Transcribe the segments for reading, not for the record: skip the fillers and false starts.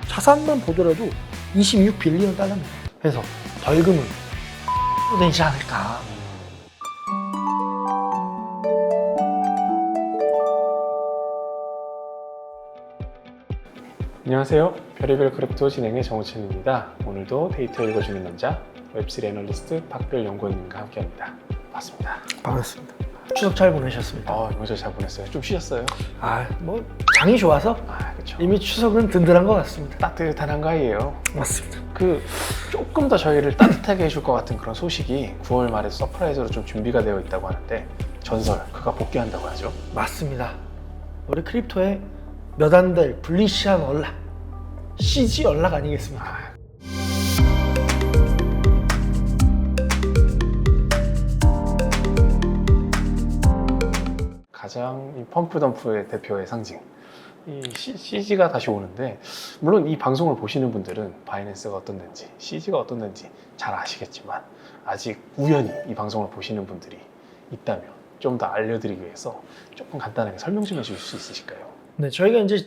자산만 보더라도 26빌리언 달러입니다. 그래서 벌금은 되지 않을까. 안녕하세요. 별의별 크립토 진행의 정우찬입니다. 오늘도 데이터 읽어주는 남자 웹3 애널리스트 박별 연구원님과 함께합니다. 반갑습니다. 반갑습니다. 추석 잘 보내셨습니까? 명절 잘 보냈어요. 좀 쉬셨어요? 뭐 장이 좋아서 그렇죠. 이미 추석은 든든한 것 같습니다. 따뜻한 한가위예요. 맞습니다. 조금 더 저희를 따뜻하게 해줄 것 같은 그런 소식이 9월 말에 서프라이즈로 좀 준비가 되어 있다고 하는데 전설 그가 복귀한다고 하죠. 맞습니다. 우리 크립토의 몇 안 될 불리시한 언락, CG 언락 아니겠습니까? 가장 이 펌프덤프의 대표의 상징 이 CG가 다시 오는데, 물론 이 방송을 보시는 분들은 바이낸스가 어떻는지 CG가 어떻는지 잘 아시겠지만 아직 우연히 이 방송을 보시는 분들이 있다면 좀 더 알려드리기 위해서 조금 간단하게 설명 좀 해주실 수 있으실까요? 네, 저희가 이제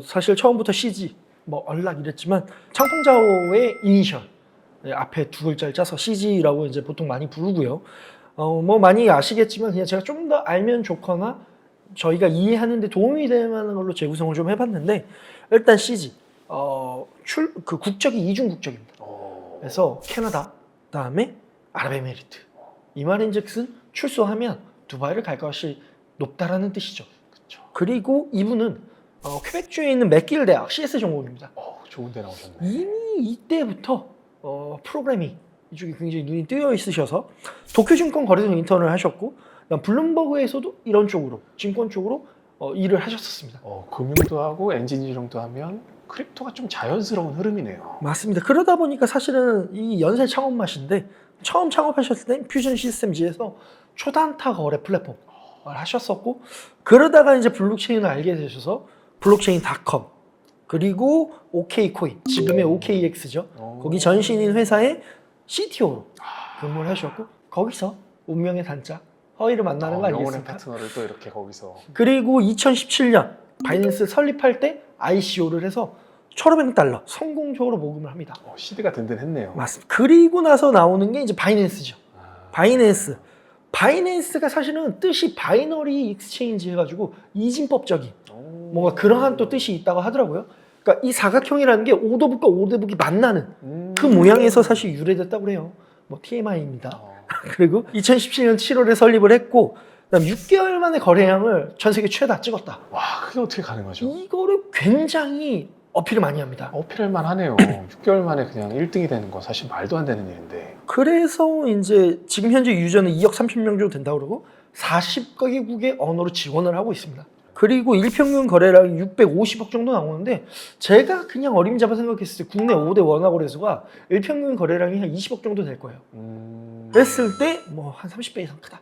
사실 처음부터 CG, 언락 이랬지만 창펑자오의 이니셜 앞에 두 글자를 짜서 CG라고 이제 보통 많이 부르고요. 많이 아시겠지만 그냥 제가 좀 더 알면 좋거나 저희가 이해하는 데 도움이 될 만한 걸로 재구성을 좀 해봤는데, 일단 CG 그 국적이 이중 국적입니다. 그래서 캐나다, 그다음에 아랍에미리트. 이 말인즉슨 출소하면 두바이를 갈 것이 높다라는 뜻이죠. 그렇죠. 그리고 이분은 퀘벡주에 있는 맥길 대학 CS 전공입니다. 좋은 데 나오셨네. 이미 이때부터 프로그래밍 이쪽에 굉장히 눈이 뜨여 있으셔서 도쿄증권 거래소 인턴을 하셨고, 그다음 블룸버그에서도 이런 쪽으로 증권 쪽으로 일을 하셨었습니다. 금융도 하고 엔지니어링도 하면 크립토가 좀 자연스러운 흐름이네요. 맞습니다. 그러다 보니까 사실은 이 연쇄 창업 맛인데, 처음 창업하셨을 때 퓨전 시스템즈에서 초단타 거래 플랫폼을 하셨었고, 그러다가 이제 블록체인을 알게 되셔서 블록체인.com 그리고 OK코인, 지금의 OKX죠. 거기 전신인 회사의 CTO로 근무를 하셨고, 거기서 운명의 단짝 허이를 만나는 거 영혼의 아니겠습니까? 파트너를 또 이렇게 거기서. 그리고 2017년 바이낸스 설립할 때 ICO를 해서 $1,500 성공적으로 모금을 합니다. 시드가 든든했네요. 맞습니다. 그리고 나서 나오는 게 이제 바이낸스죠. 바이낸스가 사실은 뜻이 바이너리 익스체인지 해가지고 이진법적인 뭔가 그러한 또 뜻이 있다고 하더라고요. 그러니까 이 사각형이라는 게 오더북과 오더북이 만나는 그 모양에서 사실 유래됐다고 그래요. TMI입니다. 그리고 2017년 7월에 설립을 했고, 그다음 6개월 만에 거래량을 전 세계 최다 찍었다. 와, 그게 어떻게 가능하죠? 이거를 굉장히 어필을 많이 합니다. 어필할만 하네요. 6개월 만에 그냥 1등이 되는 거 사실 말도 안 되는 일인데. 그래서 이제 지금 현재 유저는 2억 30명 정도 된다고 그러고 40개국의 언어로 지원을 하고 있습니다. 그리고 일평균 거래량이 650억 정도 나오는데, 제가 그냥 어림잡아 생각했을 때 국내 5대 원화거래소가 일평균 거래량이 한 20억 정도 될 거예요. 그랬을 때 한 30배 이상 크다.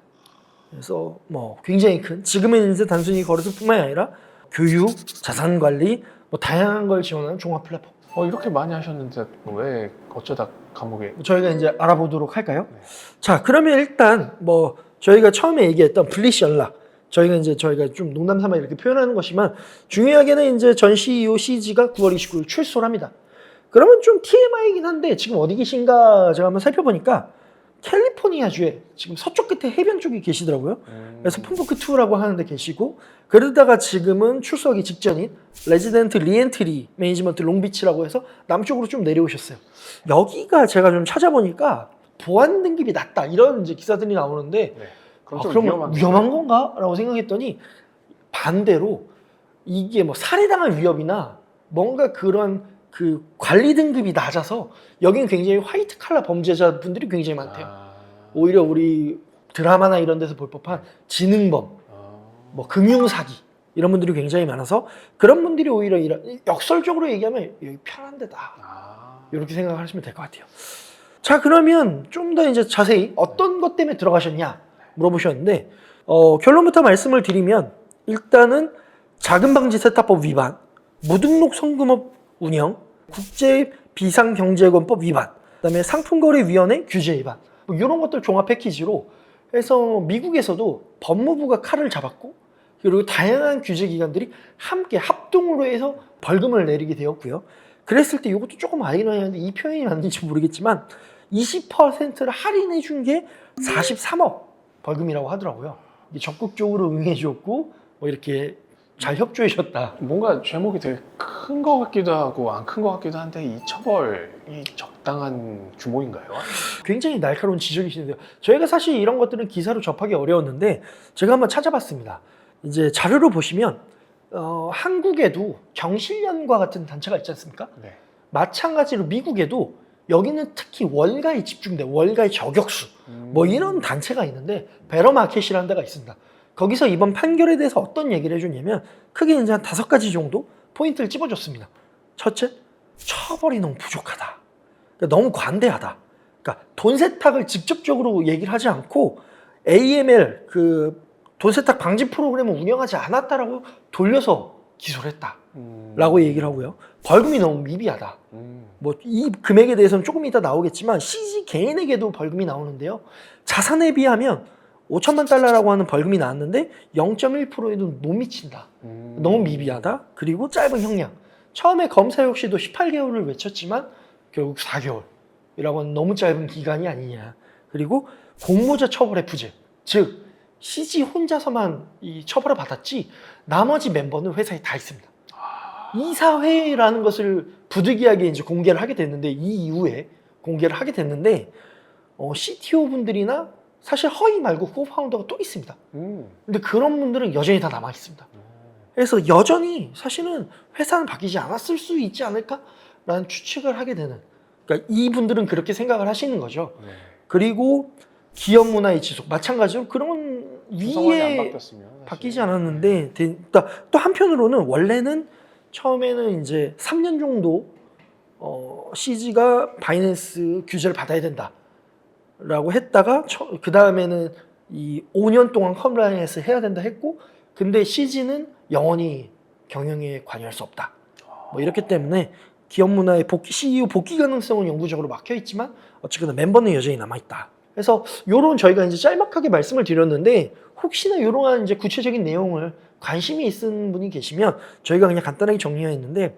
그래서 굉장히 큰, 지금은 이제 단순히 거래소뿐만이 아니라 교육, 자산 관리, 다양한 걸 지원하는 종합 플랫폼. 이렇게 많이 하셨는데 왜 어쩌다 감옥에? 저희가 이제 알아보도록 할까요? 네. 자, 그러면 일단 저희가 처음에 얘기했던 블리시 연락, 저희가 좀 농담 삼아 이렇게 표현하는 것이지만, 중요하게는 이제 전 CEO CG가 9월 29일 출소를 합니다. 그러면 좀 TMI이긴 한데 지금 어디 계신가 제가 한번 살펴보니까 캘리포니아주에 지금 서쪽 끝에 해변 쪽에 계시더라고요. 그래서 폼포크2라고 하는데 계시고, 그러다가 지금은 출소하기 직전인 레지던트 리엔트리 매니지먼트 롱비치라고 해서 남쪽으로 좀 내려오셨어요. 여기가 제가 좀 찾아보니까 보안 등급이 낮다 이런 이제 기사들이 나오는데, 그럼 좀 그럼 위험한 건가? 라고 생각했더니 반대로 이게 살해당할 위협이나 뭔가 그런 그 관리 등급이 낮아서 여긴 굉장히 화이트 칼라 범죄자분들이 굉장히 많대요. 오히려 우리 드라마나 이런 데서 볼 법한 지능범, 금융사기 이런 분들이 굉장히 많아서, 그런 분들이 오히려 역설적으로 얘기하면 여기 편한 데다 이렇게 생각을 하시면 될 것 같아요. 자, 그러면 좀 더 이제 자세히 어떤 것 때문에 들어가셨냐 물어보셨는데, 결론부터 말씀을 드리면, 일단은 자금방지 세탁법 위반, 무등록 성금업 운영, 국제비상경제권법 위반, 그다음에 상품거래위원회 규제 위반, 뭐 이런 것들 종합 패키지로 해서 미국에서도 법무부가 칼을 잡았고 그리고 다양한 규제 기관들이 함께 합동으로 해서 벌금을 내리게 되었고요. 그랬을 때 이것도 조금 아이러니한데 이 표현이 맞는지 모르겠지만 20%를 할인해 준 게 43억 벌금이라고 하더라고요. 이게 적극적으로 응해 줬고 뭐 이렇게 잘 협조해 줬다. 뭔가 제목이 되게 큰 것 같기도 하고 안 큰 것 같기도 한데 이 처벌이 적당한 규모인가요? 굉장히 날카로운 지적이시는데요. 저희가 사실 이런 것들은 기사로 접하기 어려웠는데 제가 한번 찾아봤습니다. 이제 자료를 보시면 한국에도 경실련과 같은 단체가 있지 않습니까? 네. 마찬가지로 미국에도 여기는 특히 월가에 집중돼 월가의 저격수 뭐 이런 단체가 있는데 베러마켓이라는 데가 있습니다. 거기서 이번 판결에 대해서 어떤 얘기를 해줬냐면 크게 이제 한 5가지 정도 포인트를 찝어줬습니다. 첫째, 처벌이 너무 부족하다. 그러니까 너무 관대하다. 그러니까 돈 세탁을 직접적으로 얘기를 하지 않고 AML 그 돈 세탁 방지 프로그램을 운영하지 않았다라고 돌려서 기소를 했다라고 얘기를 하고요. 벌금이 너무 미비하다. 뭐 이 금액에 대해서는 조금 이따 나오겠지만 CG 개인에게도 벌금이 나오는데요. 자산에 비하면 5천만 달러라고 하는 벌금이 나왔는데 0.1%에도 못 미친다. 너무 미비하다. 그리고 짧은 형량. 처음에 검사 역시도 18개월을 외쳤지만 결국 4개월이라고 하는 너무 짧은 기간이 아니냐. 그리고 공모자 처벌의 부재. 즉 CG 혼자서만 이 처벌을 받았지 나머지 멤버는 회사에 다 있습니다. 이사회라는 것을 부득이하게 이제 공개를 하게 됐는데 이 이후에 공개를 하게 됐는데 CTO 분들이나 사실 허위 말고 코파운더가 또 있습니다. 근데 그런 분들은 여전히 다 남아 있습니다. 그래서 여전히 사실은 회사는 바뀌지 않았을 수 있지 않을까라는 추측을 하게 되는. 그러니까 이분들은 그렇게 생각을 하시는 거죠. 네. 그리고 기업 문화의 지속 마찬가지로 그런 구성원이 안 위에 바뀌었으면 사실. 바뀌지 않았는데 또 한편으로는 원래는 처음에는 이제 3년 정도 CG가 바이낸스 규제를 받아야 된다라고 했다가 그 다음에는 이 5년 동안 컴플라이언스 해야 된다 했고 근데 CG는 영원히 경영에 관여할 수 없다. 뭐 이렇기 때문에 기업 문화의 CEO 복귀 가능성은 영구적으로 막혀 있지만 어쨌거나 멤버는 여전히 남아 있다. 그래서 요런 저희가 이제 짤막하게 말씀을 드렸는데 혹시나 요러한 이제 구체적인 내용을 관심이 있는 분이 계시면 저희가 그냥 간단하게 정리했는데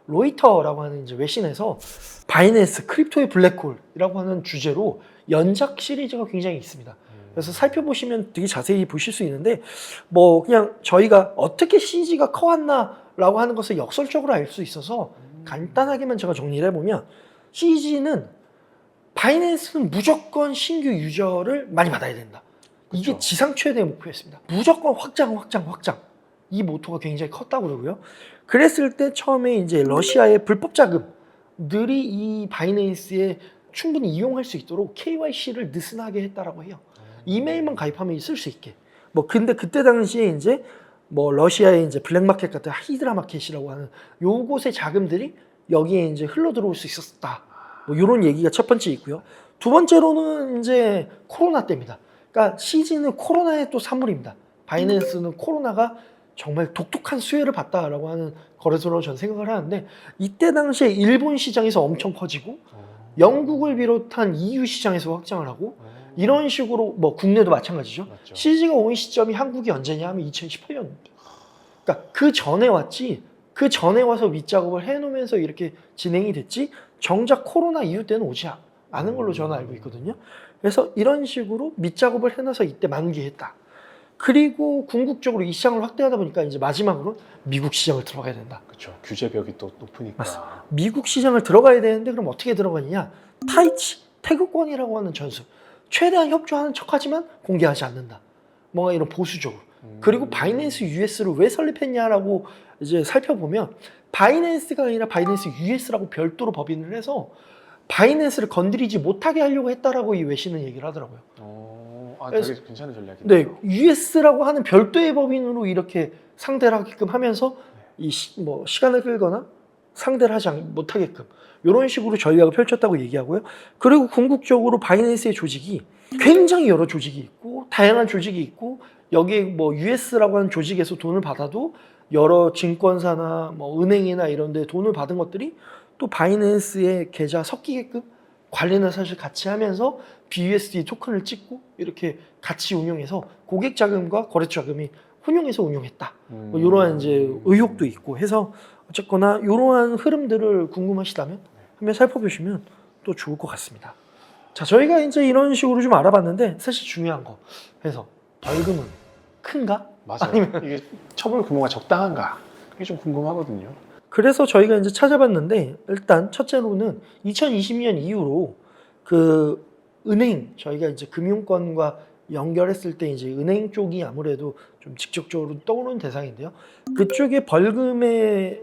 로이터라고 하는 이제 외신에서 바이낸스 크립토의 블랙홀이라고 하는 주제로 연작 시리즈가 굉장히 있습니다. 그래서 살펴보시면 되게 자세히 보실 수 있는데 뭐 그냥 저희가 어떻게 CG가 커왔나라고 하는 것을 역설적으로 알 수 있어서 간단하게만 제가 정리를 해보면 CG는 바이낸스는 무조건 신규 유저를 많이 받아야 된다. 이게 그쵸. 지상 최대의 목표였습니다. 무조건 확장. 이 모토가 굉장히 컸다고 그러고요. 그랬을 때 처음에 이제 러시아의 불법 자금들이 이 바이낸스에 충분히 이용할 수 있도록 KYC를 느슨하게 했다라고 해요. 이메일만 가입하면 있을 수 있게. 뭐 근데 그때 당시에 이제 뭐 러시아의 이제 블랙마켓 같은 히드라 마켓이라고 하는 요곳의 자금들이 여기에 이제 흘러 들어올 수 있었다. 뭐 이런 얘기가 첫 번째 있고요. 두 번째로는 이제 코로나 때입니다. 그러니까 CG는 코로나의 또 산물입니다. 바이낸스는 코로나가 정말 독특한 수혜를 봤다라고 하는 거래소로 저는 생각을 하는데 이때 당시에 일본 시장에서 엄청 퍼지고 영국을 비롯한 EU 시장에서 확장을 하고 이런 식으로 뭐 국내도 마찬가지죠. 맞죠. CG가 온 시점이 한국이 언제냐 하면 2018년입니다. 그러니까 그 전에 왔지 그 전에 와서 밑작업을 해놓으면서 이렇게 진행이 됐지 정작 코로나 이후 때는 오지 않은 걸로 저는 알고 있거든요. 그래서 이런 식으로 밑작업을 해놔서 이때 만기했다. 그리고 궁극적으로 이 시장을 확대하다 보니까 이제 마지막으로 미국 시장을 들어가야 된다. 그렇죠. 규제벽이 또 높으니까. 맞습니다. 미국 시장을 들어가야 되는데 그럼 어떻게 들어가느냐? 타이치, 태극권이라고 하는 전술. 최대한 협조하는 척하지만 공개하지 않는다. 뭔가 이런 보수적으로. 그리고 바이낸스 US를 왜 설립했냐라고 이제 살펴보면 바이낸스가 아니라 바이낸스 US라고 별도로 법인을 해서 바이낸스를 건드리지 못하게 하려고 했다라고 이 외신은 얘기를 하더라고요. 되게 괜찮은 전략이네요. 네, US라고 하는 별도의 법인으로 이렇게 상대를 하게끔 하면서 뭐 시간을 끌거나 상대를 하지 못하게끔 이런 식으로 전략을 펼쳤다고 얘기하고요. 그리고 궁극적으로 바이낸스의 조직이 굉장히 여러 조직이 있고 다양한 조직이 있고 여기에 뭐 US라고 하는 조직에서 돈을 받아도 여러 증권사나 뭐 은행이나 이런 데 돈을 받은 것들이 또 바이낸스의 계좌 섞이게끔 관리는 사실 같이 하면서 BUSD 토큰을 찍고 이렇게 같이 운용해서 고객 자금과 거래처 자금이 혼용해서 운용했다. 뭐 이러한 이제 의혹도 있고 해서 어쨌거나 이러한 흐름들을 궁금하시다면 한번 살펴보시면 또 좋을 것 같습니다. 자, 저희가 이제 이런 식으로 좀 알아봤는데 사실 중요한 거. 그래서 벌금은 큰가? 맞아요. 이게 처벌 규모가 적당한가? 그게 좀 궁금하거든요. 그래서 저희가 이제 찾아봤는데 일단 첫째로는 2020년 이후로 그 은행 저희가 이제 금융권과 연결했을 때 이제 은행 쪽이 아무래도 좀 직접적으로 떠오르는 대상인데요. 그쪽의 벌금에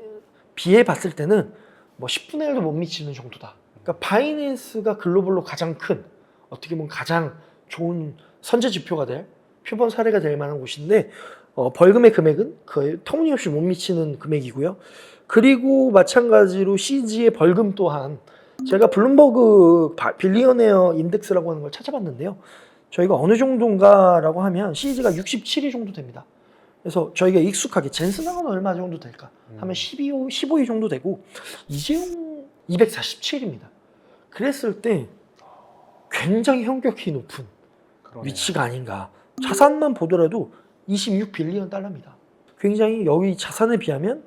비해 봤을 때는 뭐 10분의 1도 못 미치는 정도다. 그러니까 바이낸스가 글로벌로 가장 큰 어떻게 보면 가장 좋은 선제 지표가 될 표본 사례가 될 만한 곳인데 벌금의 금액은 거의 터무니없이 못 미치는 금액이고요. 그리고 마찬가지로 CG의 벌금 또한 제가 블룸버그 빌리어네어 인덱스라고 하는 걸 찾아봤는데요. 저희가 어느 정도인가라고 하면 CG가 67위 정도 됩니다. 그래서 저희가 익숙하게 젠슨왕은 얼마 정도 될까 하면 15위 정도 되고 이재용 247입니다. 그랬을 때 굉장히 현격히 높은 그러네요. 위치가 아닌가. 자산만 보더라도 26빌리언 달러입니다. 굉장히 여기 자산에 비하면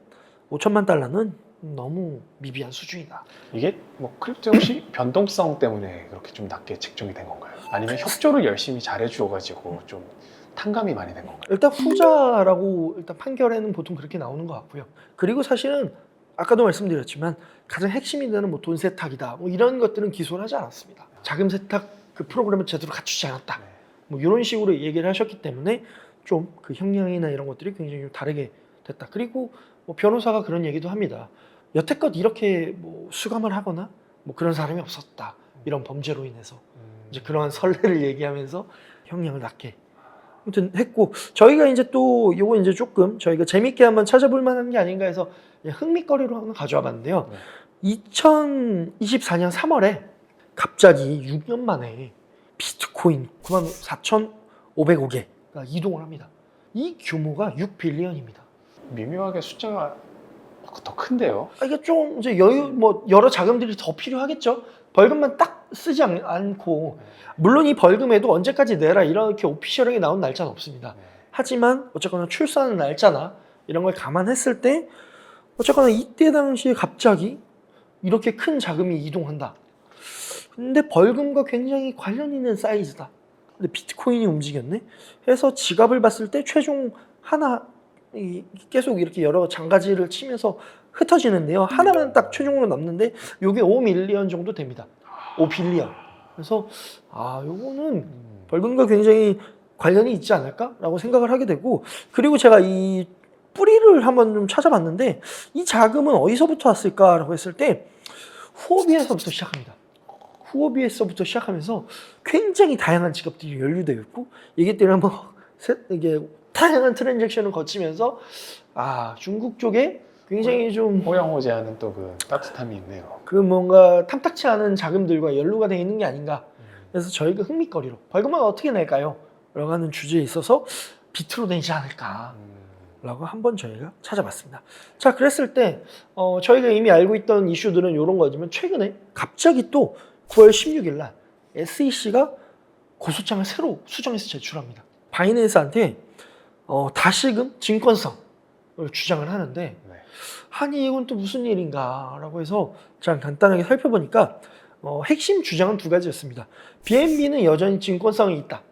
5천만 달러는 너무 미비한 수준이다. 이게 뭐 크립토 혹시 변동성 때문에 그렇게 좀 낮게 책정이 된 건가요? 아니면 협조를 열심히 잘해주어가지고 좀 탕감이 많이 된 건가요? 일단 후자라고 일단 판결에는 보통 그렇게 나오는 것 같고요. 그리고 사실은 아까도 말씀드렸지만 가장 핵심이 되는 뭐 돈 세탁이다. 뭐 이런 것들은 기소를 하지 않았습니다. 자금 세탁 그 프로그램을 제대로 갖추지 않았다. 네. 뭐 이런 식으로 얘기를 하셨기 때문에 좀 그 형량이나 이런 것들이 굉장히 좀 다르게 됐다. 그리고 뭐 변호사가 그런 얘기도 합니다. 여태껏 이렇게 뭐 수감을 하거나 뭐 그런 사람이 없었다. 이런 범죄로 인해서 이제 그러한 선례를 얘기하면서 형량을 낮게 아무튼 했고 저희가 이제 또 요거 이제 조금 저희가 재밌게 한번 찾아볼 만한 게 아닌가 해서 흥미거리로 하나 가져와 봤는데요. 네. 2024년 3월에 갑자기 6년 만에 비트코인 94,505개가 이동을 합니다. 이 규모가 6빌리언입니다. 미묘하게 숫자가 더 큰데요. 이게 좀 이제 뭐 여러 자금들이 더 필요하겠죠. 벌금만 딱 쓰지 않고 물론 이 벌금에도 언제까지 내라 이렇게 오피셜하게 나온 날짜는 없습니다. 네. 하지만 어쨌거나 출산 날짜나 이런 걸 감안했을 때 어쨌거나 이때 당시에 갑자기 이렇게 큰 자금이 이동한다. 근데 벌금과 굉장히 관련 있는 사이즈다. 근데 비트코인이 움직였네. 해서 지갑을 봤을 때 최종 하나 계속 이렇게 여러 장가지를 치면서 흩어지는데요. 하나만 딱 최종으로 남는데 이게 5밀리언 정도 됩니다. 5빌리언. 그래서 요거는 벌금과 굉장히 관련이 있지 않을까라고 생각을 하게 되고 그리고 제가 이 뿌리를 한번 좀 찾아봤는데 이 자금은 어디서부터 왔을까라고 했을 때 후오비에서부터 시작합니다. 후오비에서부터 시작하면서 굉장히 다양한 직업들이 연루되어 있고 이게 때문에 이게 다양한 트랜잭션을 거치면서 중국 쪽에 굉장히 좀 호양호재하는 또 그 따뜻함이 있네요. 그 뭔가 탐탁치 않은 자금들과 연루가 되어 있는 게 아닌가. 그래서 저희가 흥미거리로 벌금은 어떻게 낼까요? 라고 하는 주제에 있어서 비트로 내지 않을까 라고 한번 저희가 찾아봤습니다. 자, 그랬을 때 저희가 이미 알고 있던 이슈들은 이런 거지만 최근에 갑자기 또 9월 16일 날 SEC가 고소장을 새로 수정해서 제출합니다. 바이낸스한테 다시금 증권성을 주장을 하는데 네. 아니 이건 또 무슨 일인가 라고 해서 자 간단하게 살펴보니까 핵심 주장은 두 가지였습니다. BNB는 여전히 증권성이 있다.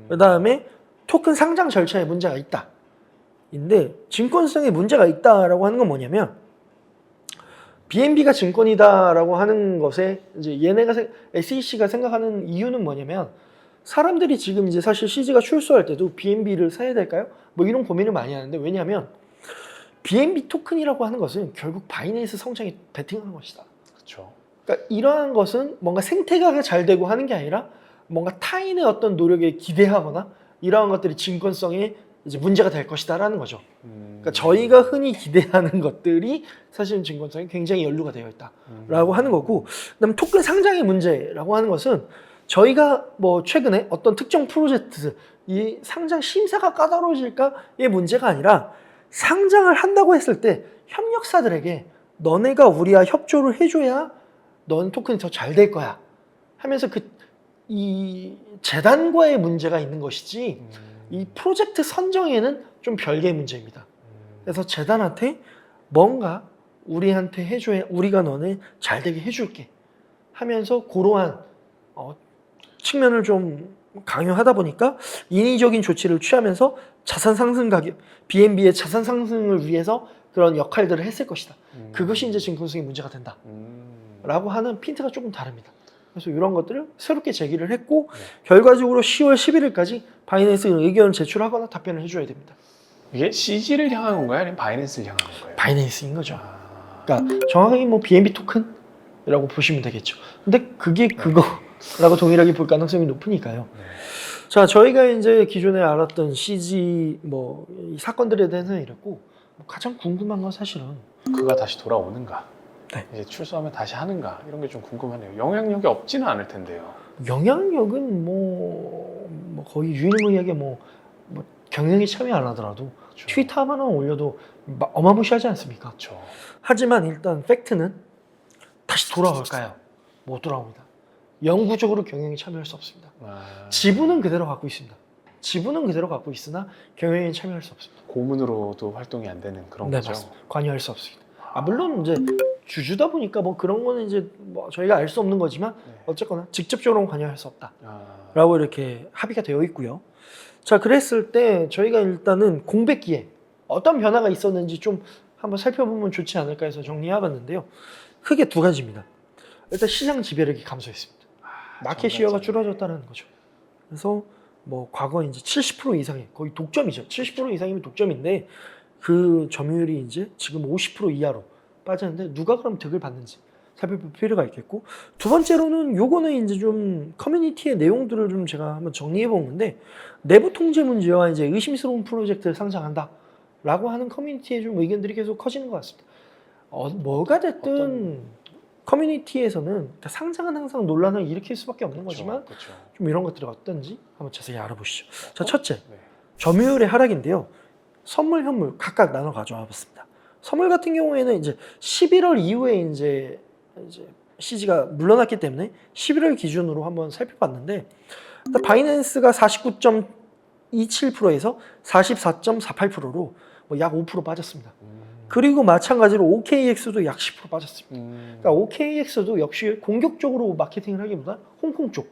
그 다음에 토큰 상장 절차에 문제가 있다. 인데 증권성에 문제가 있다라고 하는 건 뭐냐면 BNB가 증권이다라고 하는 것에 이제 SEC가 생각하는 이유는 뭐냐면 사람들이 지금 이제 사실 CG가 출소할 때도 BNB를 사야 될까요? 뭐 이런 고민을 많이 하는데 왜냐하면 BNB 토큰이라고 하는 것은 결국 바이낸스 성장에 베팅하는 것이다. 그렇죠. 그러니까 이러한 것은 뭔가 생태계가 잘 되고 하는 게 아니라 뭔가 타인의 어떤 노력에 기대하거나 이러한 것들이 증권성에 이제 문제가 될 것이다라는 거죠. 그러니까 저희가 흔히 기대하는 것들이 사실은 증권성에 굉장히 연루가 되어 있다라고 하는 거고, 그다음 토큰 상장의 문제라고 하는 것은 저희가 뭐 최근에 어떤 특정 프로젝트 이 상장 심사가 까다로워질까의 문제가 아니라 상장을 한다고 했을 때 협력사들에게 너네가 우리와 협조를 해줘야 넌 토큰이 더 잘 될 거야 하면서 이 재단과의 문제가 있는 것이지 이 프로젝트 선정에는 좀 별개의 문제입니다. 그래서 재단한테 뭔가 우리한테 해줘야 우리가 너네 잘 되게 해줄게 하면서 그러한 측면을 좀 강요하다 보니까 인위적인 조치를 취하면서 자산 상승 가격, BNB의 자산 상승을 위해서 그런 역할들을 했을 것이다. 그것이 이제 증권성의 문제가 된다. 라고 하는 핀트가 조금 다릅니다. 그래서 이런 것들을 새롭게 제기를 했고 결과적으로 10월 11일까지 바이낸스에 의견을 제출하거나 답변을 해줘야 됩니다. 이게 CG를 향한 건가요? 아니면 바이낸스를 향한 건가요? 바이낸스인 거죠. 그러니까 정확하게 뭐 BNB 토큰이라고 보시면 되겠죠. 근데 그게 그거라고 동일하게 볼 가능성이 높으니까요. 자, 저희가 이제 기존에 알았던 CG 이 사건들에 대해서는 이랬고 가장 궁금한 건 사실은 그가 다시 돌아오는가? 네. 이제 출소하면 다시 하는가? 이런 게 좀 궁금하네요. 영향력이 없지는 않을 텐데요. 영향력은 거의 유일무이하게 경영에 참여 안 하더라도 그렇죠. 트위터 하나만 올려도 어마무시하지 않습니까? 그렇죠. 하지만 일단 팩트는 다시 돌아올까요? 못 돌아옵니다. 영구적으로 경영에 참여할 수 없습니다. 지분은 그대로 갖고 있습니다. 지분은 그대로 갖고 있으나 경영에 참여할 수 없습니다. 고문으로도 활동이 안 되는 그런 네, 거죠. 맞습니다. 관여할 수 없습니다. 물론 이제 주주다 보니까 그런 거는 이제 저희가 알 수 없는 거지만 어쨌거나 직접적으로 관여할 수 없다라고 이렇게 합의가 되어 있고요. 자, 그랬을 때 저희가 일단은 공백기에 어떤 변화가 있었는지 좀 한번 살펴보면 좋지 않을까 해서 정리해봤는데요. 크게 두 가지입니다. 일단 시장 지배력이 감소했습니다. 마켓 시어가 줄어졌다는 거죠. 그래서 과거 이제 70% 이상의 거의 독점이죠. 70% 이상이면 독점인데 그 점유율이 이제 지금 50% 이하로 빠졌는데 누가 그럼 득을 받는지 살펴볼 필요가 있겠고, 두 번째로는 요거는 이제 좀 커뮤니티의 내용들을 좀 제가 한번 정리해 본 건데 내부 통제 문제와 이제 의심스러운 프로젝트를 상장한다라고 하는 커뮤니티의 좀 의견들이 계속 커지는 것 같습니다. 뭐가 됐든 커뮤니티에서는 상장은 항상 논란을 일으킬 수밖에 없는 거지만 그렇죠. 좀 이런 것들이 어떤지 한번 자세히 알아보시죠. 자, 첫째, 점유율의 하락인데요. 선물, 현물 각각 나눠 가져와 봤습니다. 선물 같은 경우에는 이제 11월 이후에 이제 CG가 물러났기 때문에 11월 기준으로 한번 살펴봤는데 바이낸스가 49.27%에서 44.48%로 약 5% 빠졌습니다. 그리고 마찬가지로 OKX도 약 10% 빠졌습니다. 그러니까 OKX도 역시 공격적으로 마케팅을 하기보다 홍콩 쪽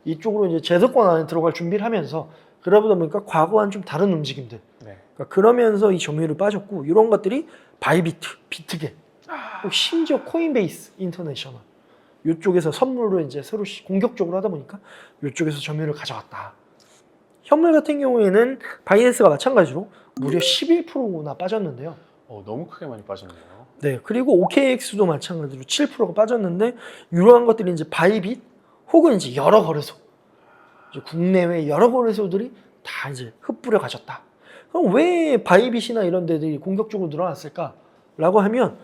이쪽으로 이제 제도권 안에 들어갈 준비를 하면서 그러다 보니까 과거와는 좀 다른 움직임들. 그러니까 그러면서 이 점유율이 빠졌고 이런 것들이 바이비트, 비트겟, 심지어 코인베이스 인터내셔널 이쪽에서 선물로 이제 새로 공격적으로 하다 보니까 이쪽에서 점유율을 가져갔다. 현물 같은 경우에는 바이낸스가 마찬가지로 무려 11%나 빠졌는데요. 너무 크게 많이 빠졌네요. 네, 그리고 OKX도 마찬가지로 7%가 빠졌는데 이러한 것들이 이제 바이빗 혹은 이제 여러 거래소, 이제 국내외 여러 거래소들이 다 이제 흩뿌려 가졌다. 그럼 왜 바이빗이나 이런 데들이 공격적으로 늘어났을까라고 하면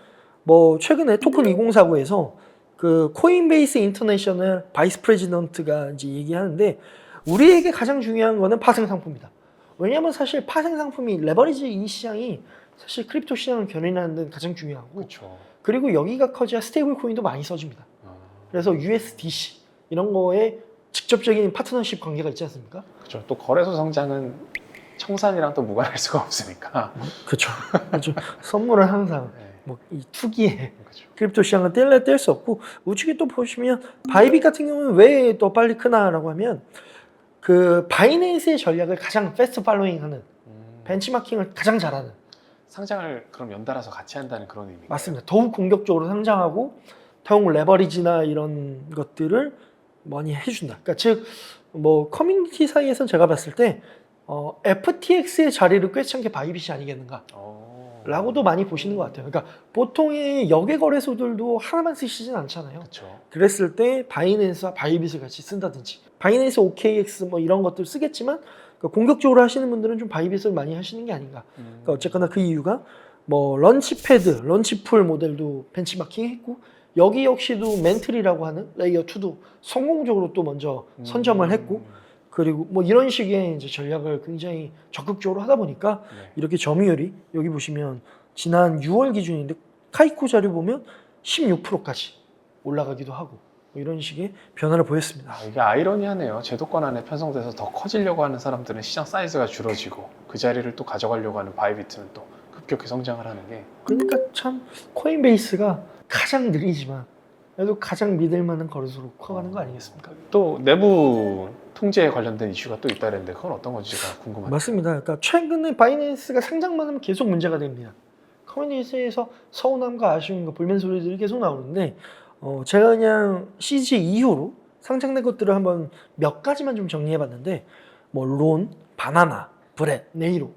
최근에 토큰 2049에서 그 코인베이스 인터내셔널 바이스 프레지던트가 이제 얘기하는데 우리에게 가장 중요한 거는 파생 상품이다. 왜냐하면 사실 파생 상품이 레버리지 이 시장이 사실 크립토 시장을 견인하는 데는 가장 중요하고 그렇죠. 그리고 여기가 커져야 스테이블 코인도 많이 써집니다. 그래서 USDC 이런 거에 직접적인 파트너십 관계가 있지 않습니까? 그렇죠. 또 거래소 성장은 청산이랑 또 무관할 수가 없으니까. 그렇죠. 선물은 항상 이 투기에 그렇죠. 크립토 시장은 뗄 수 없고 우측에 또 보시면 바이빗 같은 경우는 왜 더 빨리 크나라고 하면 그 바이낸스의 전략을 가장 패스트 팔로잉하는 벤치마킹을 가장 잘하는 상장을 그럼 연달아서 같이 한다는 그런 의미인가요? 맞습니다. 더욱 공격적으로 상장하고 더욱 레버리지나 이런 것들을 많이 해준다. 그러니까 즉 커뮤니티 사이에서 제가 봤을 때 FTX의 자리를 꿰찬 게 바이빗이 아니겠는가 라고도 많이 보시는 것 같아요. 그러니까 보통의 역외 거래소들도 하나만 쓰시진 않잖아요. 그렇죠. 그랬을 때 바이낸스와 바이빗을 같이 쓴다든지 바이낸스 OKX 이런 것들 쓰겠지만 그러니까 공격적으로 하시는 분들은 좀 바이빗을 많이 하시는 게 아닌가. 그러니까 어쨌거나 그 이유가 런치패드, 런치풀 모델도 벤치마킹 했고 여기 역시도 멘틀이라고 하는 레이어 2도 성공적으로 또 먼저 선점을 했고 그리고 이런 식의 이제 전략을 굉장히 적극적으로 하다 보니까 이렇게 점유율이 여기 보시면 지난 6월 기준인데 카이코 자료 보면 16%까지 올라가기도 하고 뭐 이런 식의 변화를 보였습니다. 이게 아이러니하네요. 제도권 안에 편성돼서 더 커지려고 하는 사람들은 시장 사이즈가 줄어지고 그 자리를 또 가져가려고 하는 바이비트는 또 급격히 성장을 하는 게 그러니까 참 코인베이스가 가장 느리지만 그래도 가장 믿을 만한 거래소로 커가는 거 아니겠습니까? 또 내부 통제에 관련된 이슈가 또 있다는데 그건 어떤 건지가 궁금합니다. 맞습니다. 그러니까 최근에 바이낸스가 상장만 하면 계속 문제가 됩니다. 커뮤니티에서 서운함과 아쉬움과 불만 소리들이 계속 나오는데 제가 그냥 CG 이후로 상장된 것들을 한번 몇 가지만 좀 정리해봤는데 뭐 론, 바나나, 브렛, 네이로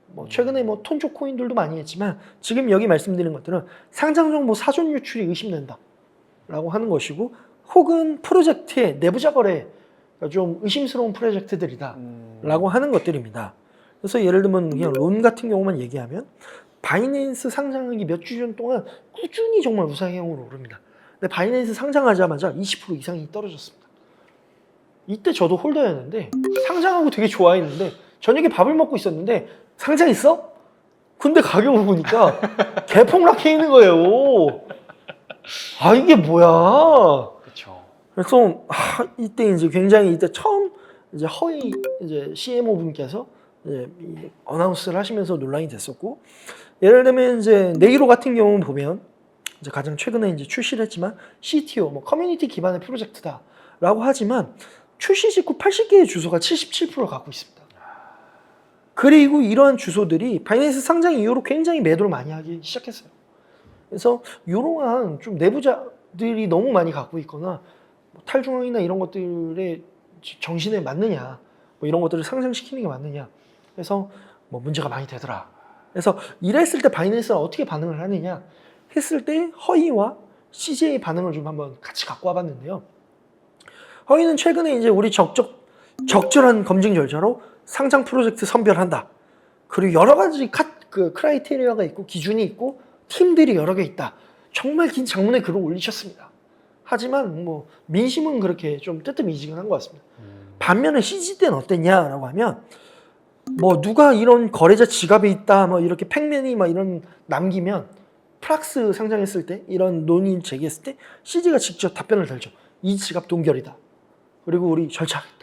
뭐 최근에 뭐 톤조 코인들도 많이 했지만 지금 여기 말씀드린 것들은 상장 정보 사전 유출이 의심된다 라고 하는 것이고 혹은 프로젝트의 내부자 거래가 좀 의심스러운 프로젝트들이다 라고 하는 것들입니다. 그래서 예를 들면 그냥 론 같은 경우만 얘기하면 바이낸스 상장하기 몇 주 전 동안 꾸준히 정말 우상향으로 오릅니다. 근데 바이낸스 상장하자마자 20% 이상이 떨어졌습니다. 이때 저도 홀더였는데 상장하고 되게 좋아했는데 저녁에 밥을 먹고 있었는데 상장했어? 근데 가격을 보니까 개폭락해 있는 거예요. 아 이게 뭐야? 그렇죠. 그래서 이때 이제 굉장히 이때 처음 이제 허위 이제 CMO 분께서 이제 이 어나운스를 하시면서 논란이 됐었고 예를 들면 이제 네이로 같은 경우는 보면 이제 가장 최근에 이제 출시를 했지만 CTO 뭐 커뮤니티 기반의 프로젝트다라고 하지만 출시 직후 80개의 주소가 77%를 갖고 있습니다. 그리고 이러한 주소들이 바이낸스 상장 이후로 굉장히 매도를 많이 하기 시작했어요. 그래서 이러한 좀 내부자들이 너무 많이 갖고 있거나 뭐 탈중앙이나 이런 것들의 정신에 맞느냐, 뭐 이런 것들을 상장시키는 게 맞느냐, 그래서 뭐 문제가 많이 되더라. 그래서 이랬을 때 바이낸스가 어떻게 반응을 하느냐 했을 때 허위와 CJ의 반응을 좀 한번 같이 갖고 와봤는데요. 허위는 최근에 이제 우리 적절한 검증 절차로 상장 프로젝트 선별한다. 그리고 여러 가지 크라이테리아가 있고 기준이 있고 팀들이 여러 개 있다. 정말 긴 장문의 글을 올리셨습니다. 하지만 뭐 민심은 그렇게 좀 뜨뜻미지근한 것 같습니다. 반면에 CG 때는 어땠냐라고 하면 뭐 누가 이런 거래자 지갑에 있다 뭐 이렇게 팩맨이 막 이런 남기면 플락스 상장했을 때 이런 논의 제기했을 때 CG가 직접 답변을 달죠. 이 지갑 동결이다. 그리고 우리 절차하겠다.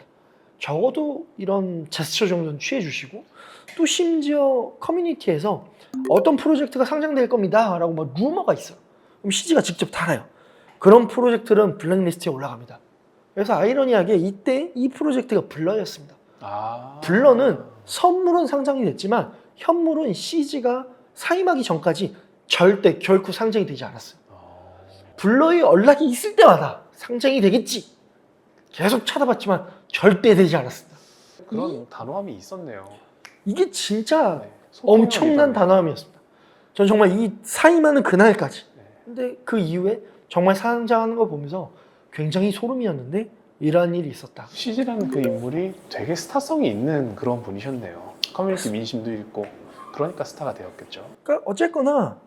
적어도 이런 제스처 정도는 취해 주시고 또 심지어 커뮤니티에서 어떤 프로젝트가 상장될 겁니다 라고 막 루머가 있어요. 그럼 CG가 직접 달아요. 그런 프로젝트는 블랙리스트에 올라갑니다. 그래서 아이러니하게 이때 이 프로젝트가 블러였습니다. 블러는 선물은 상장이 됐지만 현물은 CG가 사임하기 전까지 절대 결코 상장이 되지 않았어요. 블러의 연락이 있을 때마다 상장이 되겠지 계속 찾아봤지만 절대 되지 않았습니다. 그런 단호함이 있었네요. 이게 진짜 네. 엄청난 단호함이었습니다. 전 정말 이 사임하는 그날까지. 근데 그 이후에 정말 상장하는 걸 보면서 굉장히 소름이었는데 이러한 일이 있었다. CG라는 그 인물이 되게 스타성이 있는 그런 분이셨네요. 커뮤니티 민심도 있고 그러니까 스타가 되었겠죠. 그러니까 어쨌거나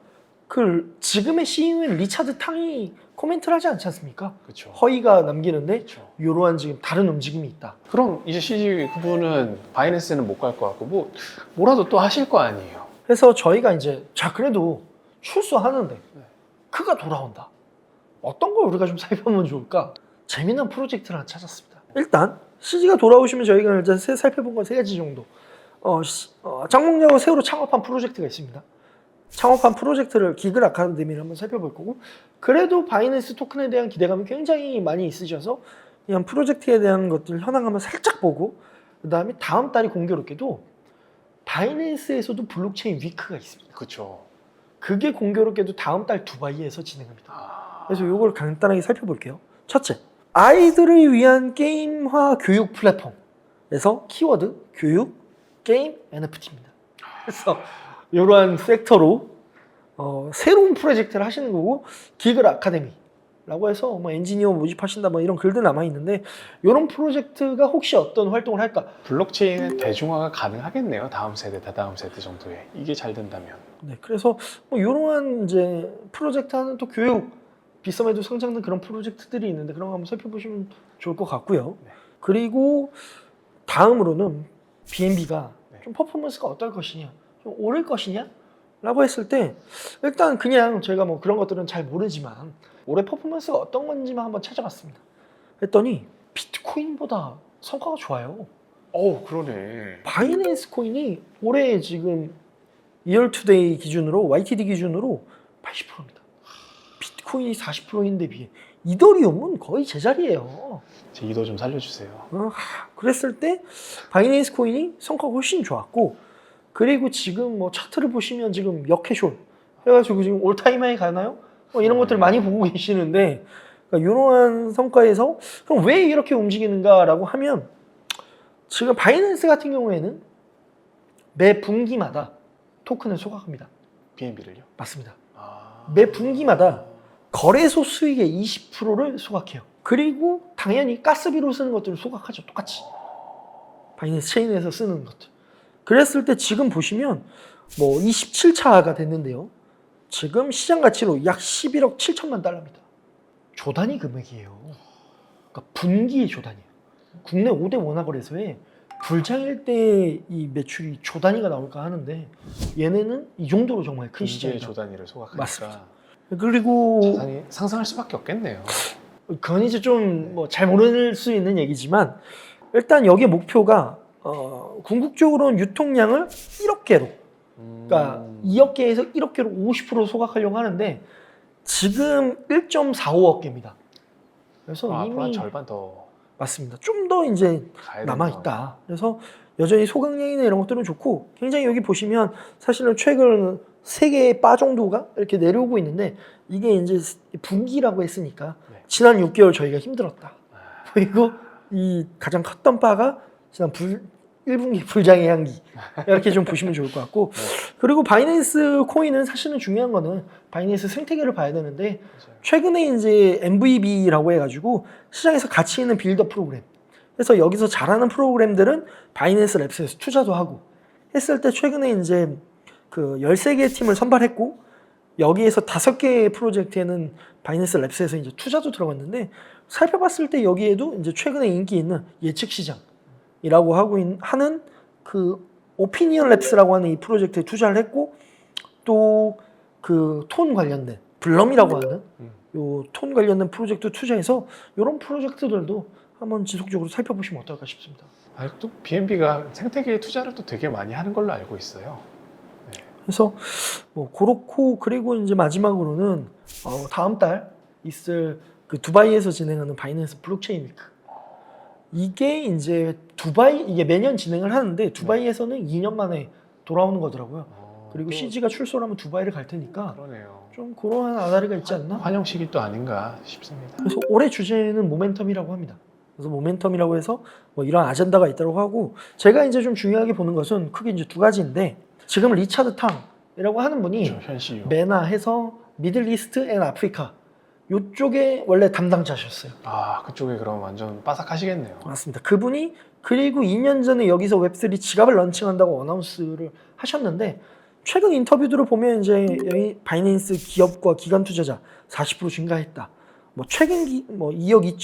그 지금의 CEO인 리차드 탕이 코멘트를 하지 않지 않습니까? 그렇죠. 허위가 남기는데 그렇죠. 이러한 지금 다른 움직임이 있다. 그럼 이제 CG 그분은 바이낸스는 못 갈 것 같고 뭐라도 또 하실 거 아니에요. 그래서 저희가 이제 자 그래도 출소하는데 그가 돌아온다. 어떤 걸 우리가 좀 살펴보면 좋을까? 재미난 프로젝트를 하나 찾았습니다. 일단 CG가 돌아오시면 저희가 일단 살펴본 건 세 가지 정도. 장목야구 새로 창업한 프로젝트가 있습니다. 창업한 프로젝트를 기글 아카데미를 한번 살펴볼 거고 그래도 바이낸스 토큰에 대한 기대감이 굉장히 많이 있으셔서 그냥 프로젝트에 대한 것들 현황 한번 살짝 보고 그 다음에 다음 달이 공교롭게도 바이낸스에서도 블록체인 위크가 있습니다. 그렇죠. 그게 공교롭게도 다음 달 두바이에서 진행합니다. 그래서 이걸 간단하게 살펴볼게요. 첫째, 아이들을 위한 게임화 교육 플랫폼에서 키워드 교육, 게임, NFT입니다. 그래서 이러한 섹터로 새로운 프로젝트를 하시는 거고 기글 아카데미라고 해서 뭐 엔지니어 모집하신다 뭐 이런 글들 남아 있는데 이런 프로젝트가 혹시 어떤 활동을 할까? 블록체인의 대중화가 가능하겠네요. 다음 세대, 다다음 세대 정도에 이게 잘 된다면. 네, 그래서 뭐 이러한 이제 프로젝트 하는 또 교육 비썸에도 상장된 그런 프로젝트들이 있는데 그런 거 한번 살펴보시면 좋을 것 같고요. 네. 그리고 다음으로는 BNB가 네. 좀 퍼포먼스가 어떨 것이냐, 좀 오를 것이냐, 라고 했을 때 일단 그냥 제가 뭐 그런 것들은 잘 모르지만 올해 퍼포먼스가 어떤 건지만 한번 찾아봤습니다. 했더니 비트코인보다 성과가 좋아요. 그러네. 바이낸스 코인이 올해 지금 이얼 투데이 기준으로 YTD 기준으로 80%입니다. 비트코인이 40%인데 비해 이더리움은 거의 제자리예요. 제 이도 좀 살려주세요. 그랬을 때 바이낸스 코인이 성과가 훨씬 좋았고, 그리고 지금 뭐 차트를 보시면 지금 역해쇼 해가지고 지금 올타임 하이 가나요? 이런 것들 많이 보고 계시는데, 그러니까 이러한 성과에서 그럼 왜 이렇게 움직이는가라고 하면, 지금 바이낸스 같은 경우에는 매 분기마다 토큰을 소각합니다. BNB를요? 맞습니다. 매 분기마다 거래소 수익의 20%를 소각해요. 그리고 당연히 가스비로 쓰는 것들을 소각하죠. 똑같이. 바이낸스 체인에서 쓰는 것들. 그랬을 때 지금 보시면 뭐 27차가 됐는데요. 지금 시장 가치로 약 11억 7천만 달러입니다. 조단위 금액이에요. 그러니까 분기의 조단위예요. 국내 5대 원화거래소에 불장일 때 이 매출이 조단위가 나올까 하는데, 얘네는 이 정도로 정말 큰 분기의 시장이다. 조단위를 소각하니까 맞습니다. 그리고 자산이 상승할 수밖에 없겠네요. 그건 이제 좀 뭐 잘 모를 수 있는 얘기지만, 일단 여기에 목표가 궁극적으로는 유통량을 1억 개로, 그러니까 2억 개에서 1억 개로 50% 소각하려고 하는데, 지금 1.45억 개입니다. 그래서 앞으로 한 이미 절반 더 맞습니다. 좀 더 이제 가야 남아 되네요. 있다. 그래서 여전히 소각량이나 이런 것들은 좋고, 굉장히 여기 보시면 사실은 최근 3개의 바 정도가 이렇게 내려오고 있는데, 이게 이제 분기라고 했으니까 네. 지난 6개월 저희가 힘들었다. 그리고 이 가장 컸던 바가 지난 1분기 불장의 향기, 이렇게 좀 보시면 좋을 것 같고, 네. 그리고 바이낸스 코인은 사실은 중요한 거는 바이낸스 생태계를 봐야 되는데, 맞아요. 최근에 이제 MVB라고 해가지고 시장에서 가치 있는 빌더 프로그램, 그래서 여기서 잘하는 프로그램들은 바이낸스 랩스에서 투자도 하고 했을 때, 최근에 이제 그 13개의 팀을 선발했고, 여기에서 5개의 프로젝트에는 바이낸스 랩스에서 이제 투자도 들어갔는데, 살펴봤을 때 여기에도 이제 최근에 인기 있는 예측 시장이라고 하는 그 오피니언 랩스라고 하는 이 프로젝트에 투자를 했고, 또 그 톤 관련된 블럼이라고 하는 요 톤 관련된 프로젝트 투자해서 이런 프로젝트들도 한번 지속적으로 살펴보시면 어떨까 싶습니다. 또 BNB가 생태계에 투자를 또 되게 많이 하는 걸로 알고 있어요. 그래서 뭐 그렇고, 그리고 이제 마지막으로는 다음 달 있을 그 두바이에서 진행하는 바이낸스 블록체인 위크. 이게 이제 이게 매년 진행을 하는데, 두바이에서는 2년 만에 돌아오는 거더라고요. 그리고 또 CG가 출소를 하면 두바이를 갈 테니까 그러네요. 좀 그러한 아다리가 있지 않나? 환영식이 또 아닌가 싶습니다. 그래서 올해 주제는 모멘텀이라고 합니다. 그래서 모멘텀이라고 해서 뭐 이런 아젠다가 있다고 하고, 제가 이제 좀 중요하게 보는 것은 크게 이제 2가지인데, 지금 리차드 탕이라고 하는 분이 그렇죠, 현시요. 메나 해서 미들 이스트 앤 아프리카 요쪽에 원래 담당자셨어요. 그쪽에 그럼 완전 빠삭하시겠네요. 맞습니다. 그분이 그리고 2년 전에 여기서 웹3 지갑을 런칭한다고 어나운스를 하셨는데, 최근 인터뷰들을 보면 이제 여기 바이낸스 기업과 기관 투자자 40% 증가했다. 뭐 최근 2억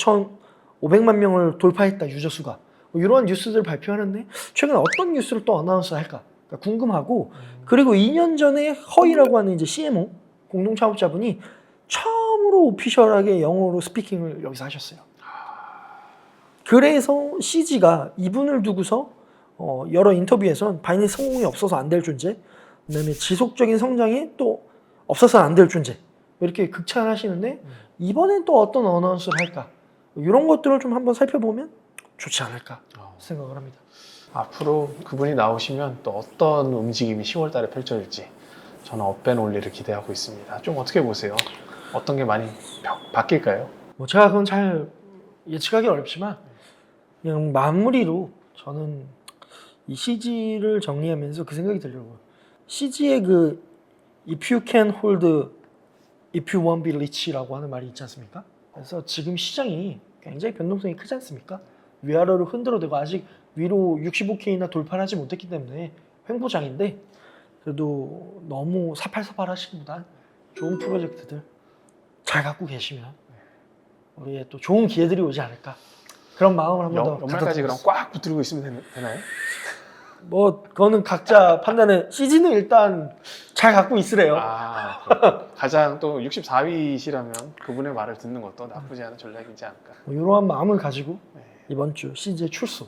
2,500만 명을 돌파했다, 유저 수가. 뭐 이러한 뉴스들을 발표하는데, 최근 어떤 뉴스를 또 어나운스 할까? 그러니까 궁금하고, 그리고 2년 전에 허이라고 하는 이제 CMO 공동 창업자분이 처음으로 오피셜하게 영어로 스피킹을 여기서 하셨어요. 그래서 CG가 이분을 두고서 여러 인터뷰에선 바이낸스 성공이 없어서 안 될 존재, 그다음에 지속적인 성장이 또 없어서는 안 될 존재, 이렇게 극찬하시는데, 이번엔 또 어떤 어나운스를 할까? 이런 것들을 좀 한번 살펴보면 좋지 않을까 생각을 합니다. 앞으로 그분이 나오시면 또 어떤 움직임이 10월 달에 펼쳐질지 저는 업앤올리를 기대하고 있습니다. 좀 어떻게 보세요? 어떤 게 많이 바뀔까요? 뭐 제가 그건 잘 예측하기 어렵지만, 그냥 마무리로 저는 이 CG를 정리하면서 그 생각이 들려고요. CG의 그 If you can hold, if you won't be rich라고 하는 말이 있지 않습니까? 그래서 지금 시장이 굉장히 변동성이 크지 않습니까? 위아래로 흔들어대고 아직 위로 65K나 돌파를 하지 못했기 때문에 횡보장인데, 그래도 너무 사팔사팔 하시기보단 좋은 프로젝트들 잘 갖고 계시면 우리의 또 좋은 기회들이 오지 않을까, 그런 마음을 한번 더 연말까지 그럼 꽉 붙들고 있으면 되나요? 뭐 그거는 각자 판단에 CG는 일단 잘 갖고 있으래요. 가장 또 64위시라면 그분의 말을 듣는 것도 나쁘지 않은 전략이지 않을까. 뭐 이러한 마음을 가지고 네. 이번 주 CG의 출소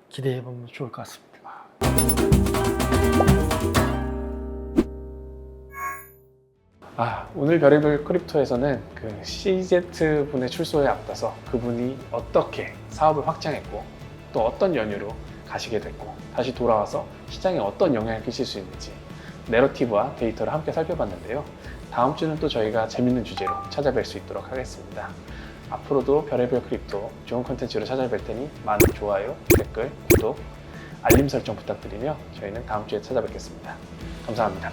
기대해 보면 좋을 것 같습니다. 오늘 별의별 크립토에서는 그 CZ 분의 출소에 앞서서 그분이 어떻게 사업을 확장했고 또 어떤 연유로 가시게 됐고 다시 돌아와서 시장에 어떤 영향을 끼칠 수 있는지 내러티브와 데이터를 함께 살펴봤는데요. 다음 주는 또 저희가 재밌는 주제로 찾아뵐 수 있도록 하겠습니다. 앞으로도 별의별 크립토 좋은 콘텐츠로 찾아뵐 테니 많은 좋아요, 댓글, 구독, 알림 설정 부탁드리며 저희는 다음 주에 찾아뵙겠습니다. 감사합니다.